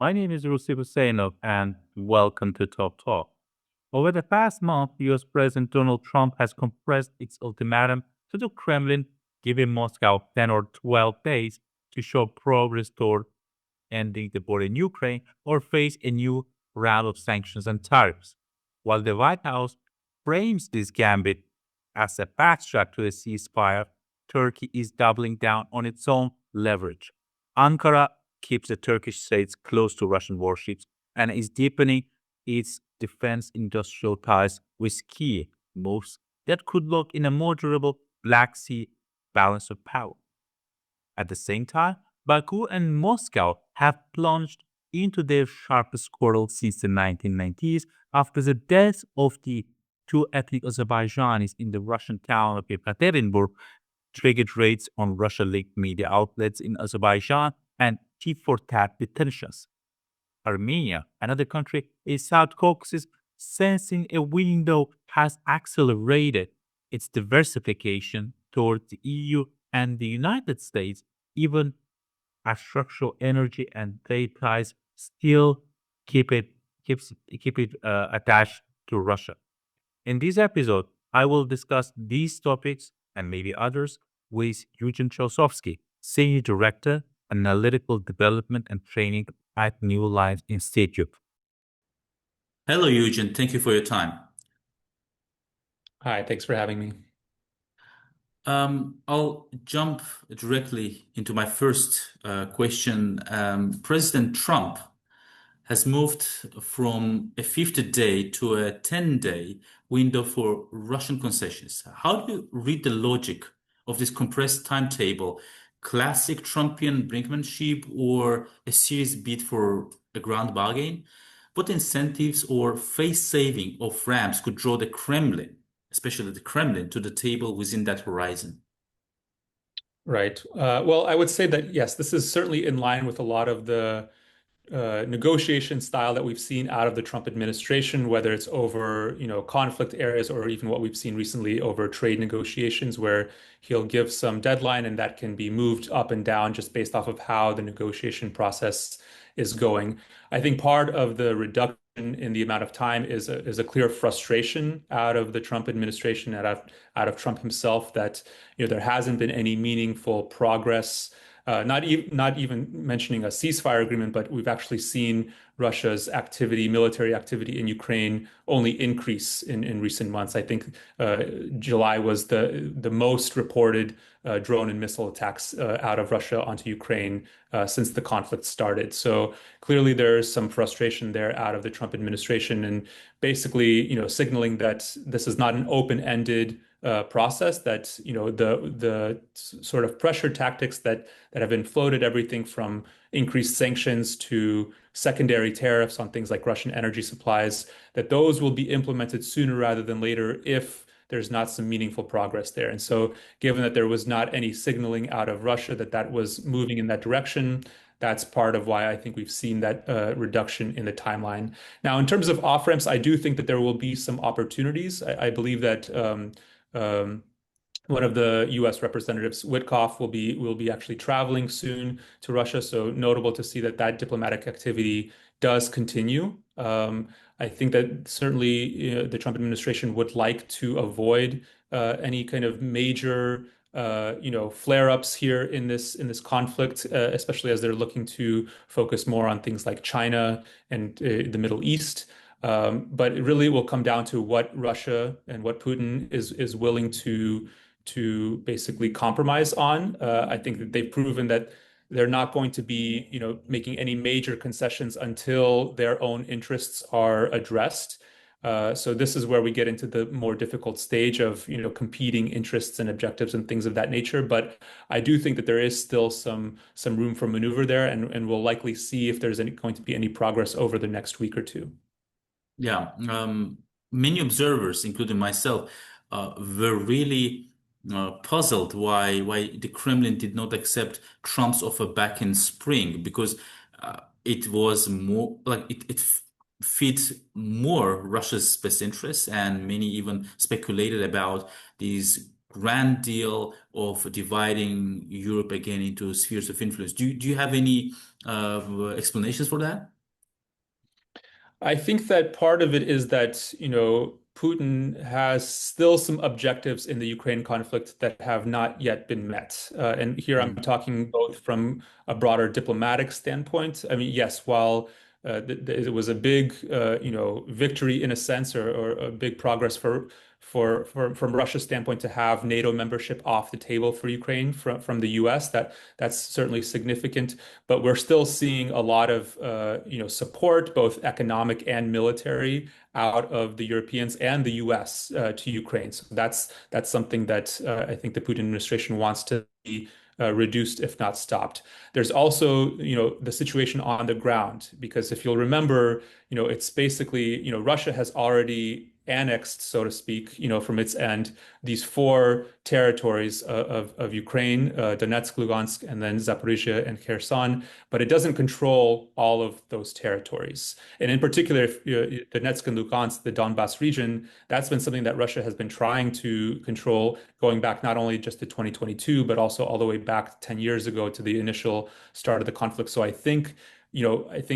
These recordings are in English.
My name is Rusif Husseinov, and welcome to Toptalk. Over the past month, US President Donald Trump has compressed its ultimatum to the Kremlin, giving Moscow 10 or 12 days to show progress toward ending the war in Ukraine or face a new round of sanctions and tariffs. While the White House frames this gambit as a backstrap to a ceasefire, Turkey is doubling down on its own leverage. Ankara keeps the Turkish Straits close to Russian warships and is deepening its defense industrial ties with key moves that could lock in a more durable Black Sea balance of power. At the same time, Baku and Moscow have plunged into their sharpest quarrel since the 1990s after the death of the two ethnic Azerbaijanis in the Russian town of Yekaterinburg triggered raids on Russia-linked media outlets in Azerbaijan and tit-for-tat detentions. Armenia, another country in South Caucasus, sensing a window, has accelerated its diversification towards the EU and the United States, even as structural energy and trade ties still keep it attached to Russia. In this episode, I will discuss these topics and maybe others with Eugene Chausovsky, Senior Director, Analytical Development and Training at New Life Institute. Hello, Eugene. Thank you for your time. Hi, thanks for having me. I'll jump directly into my first question. President Trump has moved from a 50-day to a 10-day window for Russian concessions. How do you read the logic of this compressed timetable? Classic Trumpian brinkmanship or a serious bid for a grand bargain? What incentives or face saving of ramps could draw the Kremlin, especially the Kremlin, to the table within that horizon? Right. Well, I would say that, yes, this is certainly in line with a lot of the negotiation style that we've seen out of the Trump administration, whether it's over, conflict areas or even what we've seen recently over trade negotiations, where he'll give some deadline and that can be moved up and down just based off of how the negotiation process is going. I think part of the reduction in the amount of time is a clear frustration out of the Trump administration and out of Trump himself that there hasn't been any meaningful progress. Not even mentioning a ceasefire agreement, but we've actually seen Russia's military activity in Ukraine only increase in recent months. I think July was the most reported drone and missile attacks out of Russia onto Ukraine since the conflict started. So clearly there's some frustration there out of the Trump administration and basically, signaling that this is not an open-ended process, that the sort of pressure tactics that have been floated, everything from increased sanctions to secondary tariffs on things like Russian energy supplies, that those will be implemented sooner rather than later if there's not some meaningful progress there. And so given that there was not any signaling out of Russia that was moving in that direction, that's part of why I think we've seen that reduction in the timeline. Now, in terms of off-ramps, I do think that there will be some opportunities. I believe that one of the U.S. representatives, Witkoff, will be actually traveling soon to Russia. So notable to see that diplomatic activity does continue. I think that certainly the Trump administration would like to avoid any kind of major flare-ups here in this conflict, especially as they're looking to focus more on things like China and the Middle East. But it really will come down to what Russia and what Putin is willing to basically compromise on. I think that they've proven that they're not going to be, making any major concessions until their own interests are addressed. So this is where we get into the more difficult stage of, competing interests and objectives and things of that nature. But I do think that there is still some room for maneuver there, and we'll likely see if there's going to be any progress over the next week or two. Yeah, many observers, including myself, were really puzzled why the Kremlin did not accept Trump's offer back in spring, because it was more like it fit more Russia's best interests, and many even speculated about this grand deal of dividing Europe again into spheres of influence. Do you have any explanations for that? I think that part of it is that, Putin has still some objectives in the Ukraine conflict that have not yet been met. And here I'm Mm. talking both from a broader diplomatic standpoint. I mean, yes, while it was a big, victory in a sense, or a big progress from Russia's standpoint to have NATO membership off the table for Ukraine from the US, that's certainly significant. But we're still seeing a lot of support, both economic and military, out of the Europeans and the US to Ukraine. So that's something that I think the Putin administration wants to be reduced, if not stopped. There's also, the situation on the ground, because if you'll remember, it's basically, Russia has already annexed, so to speak, from its end, these four territories of Ukraine, Donetsk, Lugansk, and then Zaporizhia and Kherson, but it doesn't control all of those territories. And in particular, if, Donetsk and Lugansk, the Donbas region, that's been something that Russia has been trying to control going back not only just to 2022, but also all the way back 10 years ago to the initial start of the conflict. So I think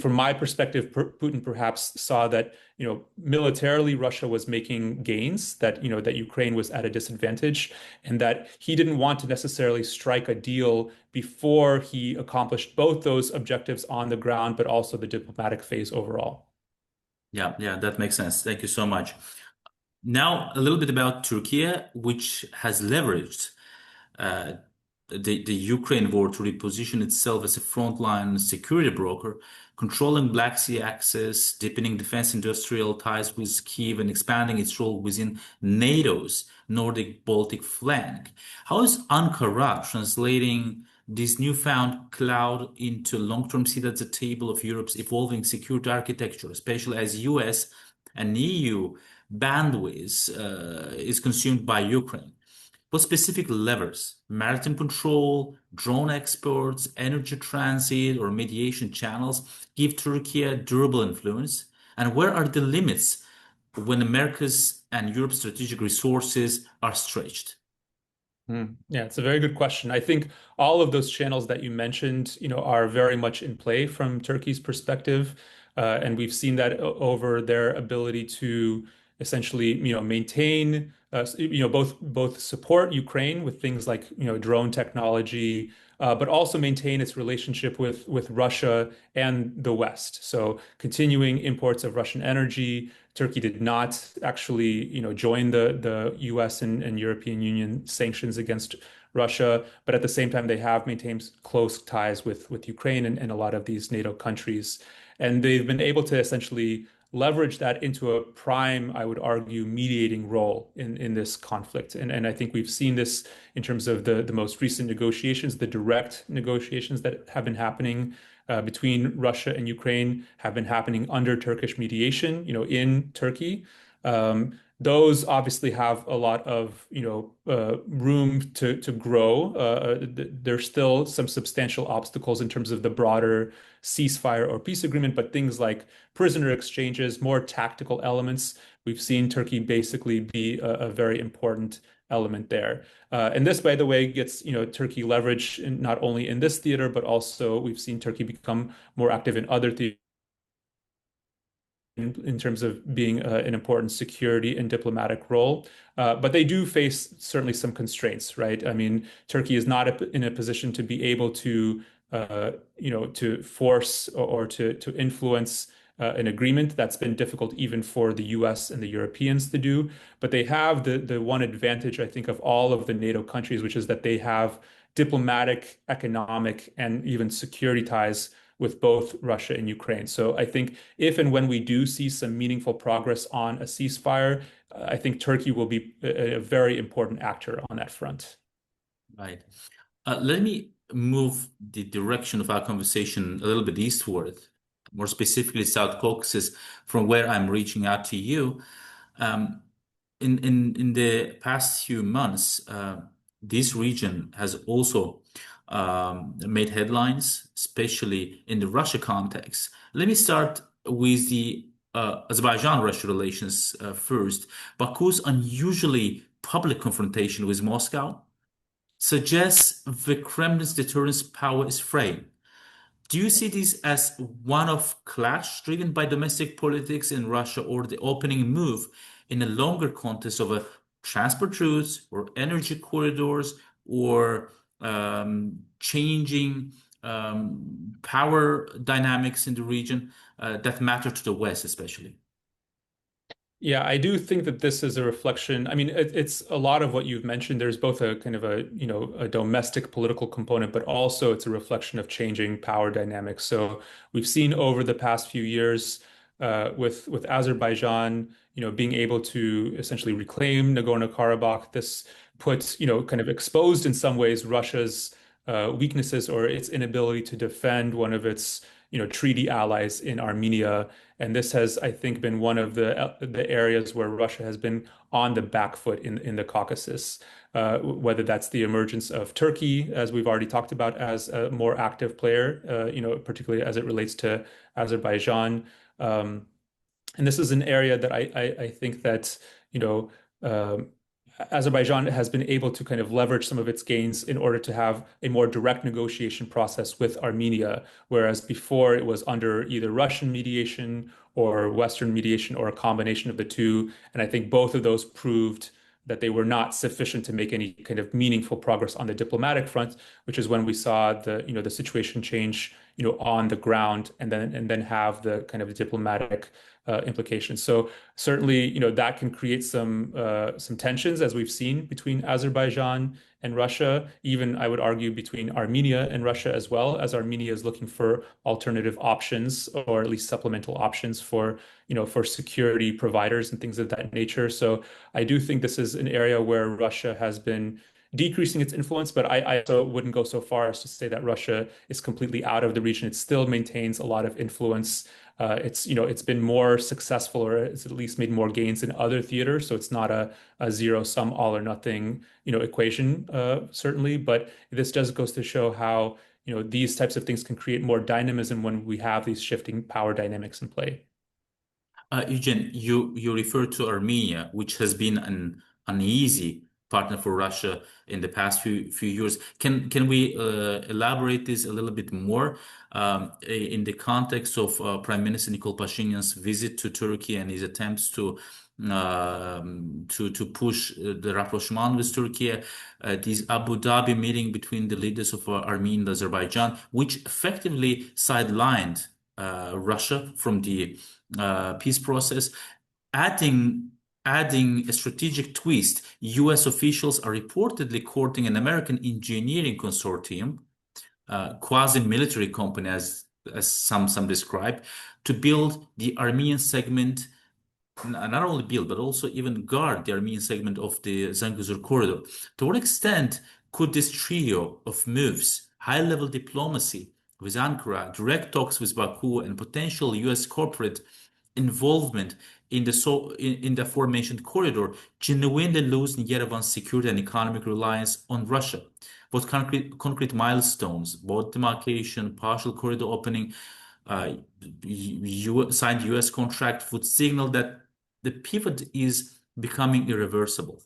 from my perspective, Putin perhaps saw that, militarily Russia was making gains, that Ukraine was at a disadvantage, and that he didn't want to necessarily strike a deal before he accomplished both those objectives on the ground, but also the diplomatic phase overall. Yeah, yeah, that makes sense. Thank you so much. Now, a little bit about Turkey, which has leveraged uh, the Ukraine war to reposition itself as a frontline security broker, controlling Black Sea access, deepening defense industrial ties with Kyiv, and expanding its role within NATO's Nordic Baltic flank. How is Ankara translating this newfound cloud into long-term seat at the table of Europe's evolving security architecture, especially as US and EU bandwidth is consumed by Ukraine? What specific levers, maritime control, drone exports, energy transit, or mediation channels give Turkey a durable influence? And where are the limits when America's and Europe's strategic resources are stretched? Yeah, it's a very good question. I think all of those channels that you mentioned, are very much in play from Turkey's perspective. And we've seen that over their ability to essentially, maintain, both support Ukraine with things like, drone technology, but also maintain its relationship with Russia and the West. So continuing imports of Russian energy. Turkey did not actually, join the U.S. and European Union sanctions against Russia, but at the same time, they have maintained close ties with Ukraine and a lot of these NATO countries. And they've been able to essentially leverage that into a prime, I would argue, mediating role in this conflict. And I think we've seen this in terms of the most recent negotiations, the direct negotiations that have been happening between Russia and Ukraine have been happening under Turkish mediation, in Turkey. Those obviously have a lot of, room to grow. There's still some substantial obstacles in terms of the broader ceasefire or peace agreement, but things like prisoner exchanges, more tactical elements, we've seen Turkey basically be a very important element there. And this, by the way, gets, Turkey leverage not only in this theater, but also we've seen Turkey become more active in other theaters in terms of being an important security and diplomatic role. But they do face certainly some constraints, right? I mean, Turkey is not in a position to be able to, to force or to influence an agreement. That's been difficult even for the US and the Europeans to do. But they have the one advantage, I think, of all of the NATO countries, which is that they have diplomatic, economic, and even security ties with both Russia and Ukraine. So I think if and when we do see some meaningful progress on a ceasefire, I think Turkey will be a very important actor on that front. Right. Let me move the direction of our conversation a little bit eastward, more specifically South Caucasus, from where I'm reaching out to you. In the past few months, this region has also made headlines, especially in the Russia context. Let me start with the Azerbaijan-Russia relations first. Baku's unusually public confrontation with Moscow suggests the Kremlin's deterrence power is fraying. Do you see this as one of clash driven by domestic politics in Russia, or the opening move in a longer context of a transport routes or energy corridors, or changing power dynamics in the region that matter to the West, especially? Yeah, I do think that this is a reflection. I mean, it's a lot of what you've mentioned. There's both a kind of a, a domestic political component, but also it's a reflection of changing power dynamics. So we've seen over the past few years, with Azerbaijan, being able to essentially reclaim Nagorno-Karabakh. This puts, kind of exposed in some ways Russia's weaknesses, or its inability to defend one of its, treaty allies in Armenia. And this has, I think, been one of the areas where Russia has been on the back foot in the Caucasus. Whether that's the emergence of Turkey, as we've already talked about, as a more active player, particularly as it relates to Azerbaijan. And this is an area that I think that, you know, um, Azerbaijan has been able to kind of leverage some of its gains in order to have a more direct negotiation process with Armenia, whereas before it was under either Russian mediation or Western mediation, or a combination of the two. And I think both of those proved that they were not sufficient to make any kind of meaningful progress on the diplomatic front, which is when we saw the situation change, on the ground, and then have the kind of diplomatic implications. So certainly, that can create some tensions, as we've seen between Azerbaijan and Russia, even I would argue between Armenia and Russia as well, as Armenia is looking for alternative options, or at least supplemental options for, for security providers and things of that nature. So I do think this is an area where Russia has been decreasing its influence, but I also wouldn't go so far as to say that Russia is completely out of the region. It still maintains a lot of influence. It's been more successful, or it's at least made more gains in other theaters. So it's not a zero sum all or nothing, equation, certainly. But this does goes to show how, these types of things can create more dynamism when we have these shifting power dynamics in play. Eugene, you refer to Armenia, which has been an uneasy partner for Russia in the past few years. Can we elaborate this a little bit more in the context of Prime Minister Nikol Pashinyan's visit to Turkey and his attempts to push the rapprochement with Turkey, this Abu Dhabi meeting between the leaders of Armenia and Azerbaijan, which effectively sidelined Russia from the peace process, adding a strategic twist. U.S. officials are reportedly courting an American engineering consortium, quasi-military company, as some describe, to build the Armenian segment, not only build, but also even guard the Armenian segment of the Zangezur corridor. To what extent could this trio of moves, high-level diplomacy with Ankara, direct talks with Baku, and potential U.S. corporate involvement in the aforementioned corridor, genuinely losing Yerevan's security and economic reliance on Russia? What concrete milestones, both demarcation, partial corridor opening, signed U.S. contract, would signal that the pivot is becoming irreversible?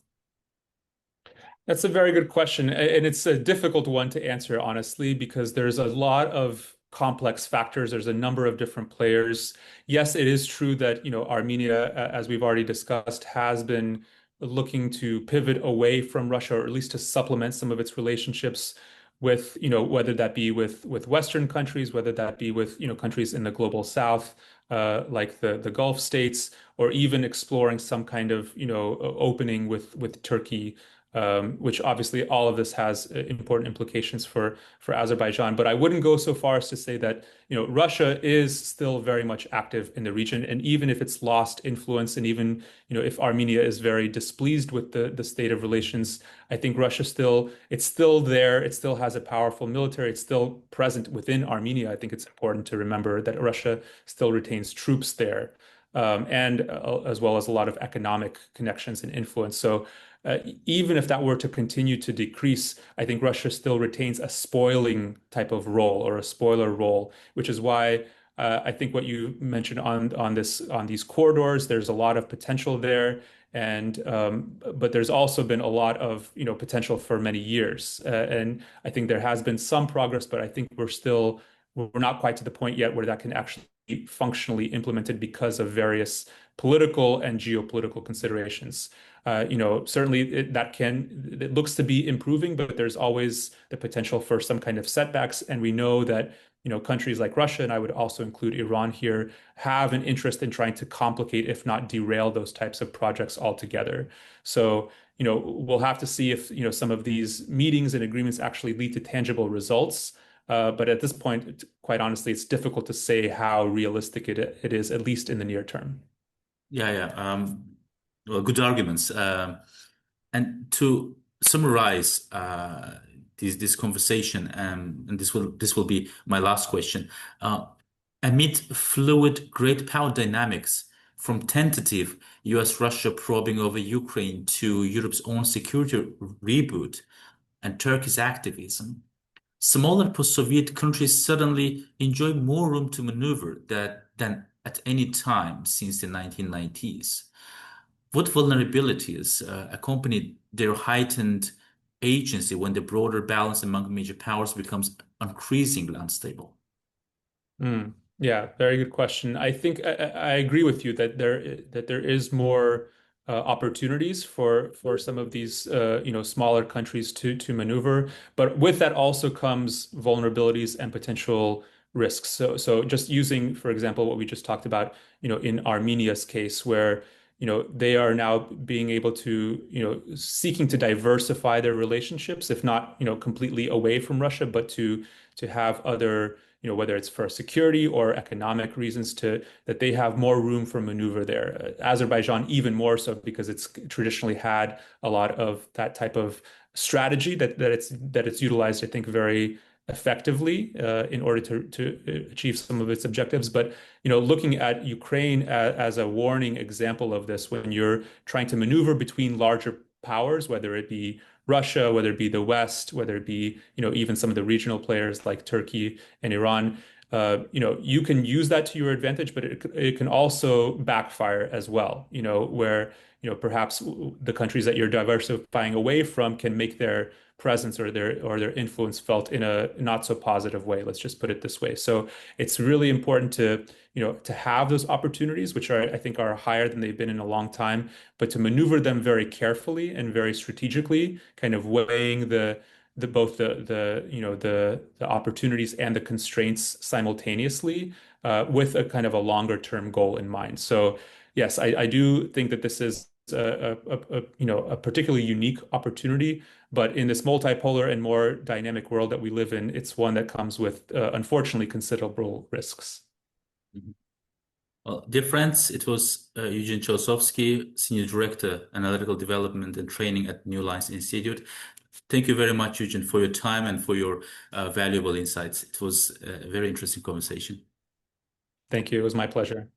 That's a very good question. And it's a difficult one to answer, honestly, because there's a lot of complex factors. There's a number of different players. Yes, it is true that, Armenia, as we've already discussed, has been looking to pivot away from Russia, or at least to supplement some of its relationships with, whether that be with Western countries, whether that be with, countries in the global South, like the Gulf states, or even exploring some kind of, opening with Turkey, which obviously all of this has important implications for Azerbaijan. But I wouldn't go so far as to say that, Russia is still very much active in the region. And even if it's lost influence, and even, if Armenia is very displeased with the state of relations, I think it's still there. It still has a powerful military. It's still present within Armenia. I think it's important to remember that Russia still retains troops there. And as well as a lot of economic connections and influence. So even if that were to continue to decrease, I think Russia still retains a spoiling type of role, or a spoiler role, which is why I think what you mentioned on these corridors, there's a lot of potential there, and but there's also been a lot of potential for many years, and I think there has been some progress, but I think we're still we're not quite to the point yet where that can actually be functionally implemented because of various political and geopolitical considerations. Certainly it looks to be improving, but there's always the potential for some kind of setbacks. And we know that, countries like Russia, and I would also include Iran here, have an interest in trying to complicate, if not derail, those types of projects altogether. So, we'll have to see if, some of these meetings and agreements actually lead to tangible results. But at this point, quite honestly, it's difficult to say how realistic it is, at least in the near term. Yeah. Well, good arguments. And to summarize this conversation, and this will be my last question. Amid fluid great power dynamics, from tentative US-Russia probing over Ukraine to Europe's own security reboot and Turkey's activism, smaller post-Soviet countries suddenly enjoy more room to maneuver than at any time since the 1990s. What vulnerabilities accompany their heightened agency when the broader balance among major powers becomes increasingly unstable? Yeah, very good question. I think I agree with you that there is more opportunities for some of these smaller countries to maneuver, but with that also comes vulnerabilities and potential risks. So just using, for example, what we just talked about, in Armenia's case, where they are now being able to, seeking to diversify their relationships, if not, completely away from Russia, but to have other, whether it's for security or economic reasons, that they have more room for maneuver there. Azerbaijan even more so because it's traditionally had a lot of that type of strategy that it's utilized, I think, very effectively in order to achieve some of its objectives. But looking at Ukraine as a warning example of this, when you're trying to maneuver between larger powers, whether it be Russia, whether it be the West, whether it be even some of the regional players like Turkey and Iran, you can use that to your advantage, but it can also backfire as well. Where perhaps the countries that you're diversifying away from can make their presence or their influence felt in a not so positive way. Let's just put it this way. So it's really important to have those opportunities, which I think are higher than they've been in a long time, but to maneuver them very carefully and very strategically, kind of weighing both the opportunities and the constraints simultaneously, with a kind of a longer term goal in mind. So yes, I do think that this is a particularly unique opportunity, but in this multipolar and more dynamic world that we live in, it's one that comes with unfortunately considerable risks. Mhm. Well, dear friends, it was Eugene Chausovsky, Senior Director, Analytical Development and Training at New Lines Institute. Thank you very much, Eugene, for your time and for your valuable insights. It was a very interesting conversation. Thank you. It was my pleasure.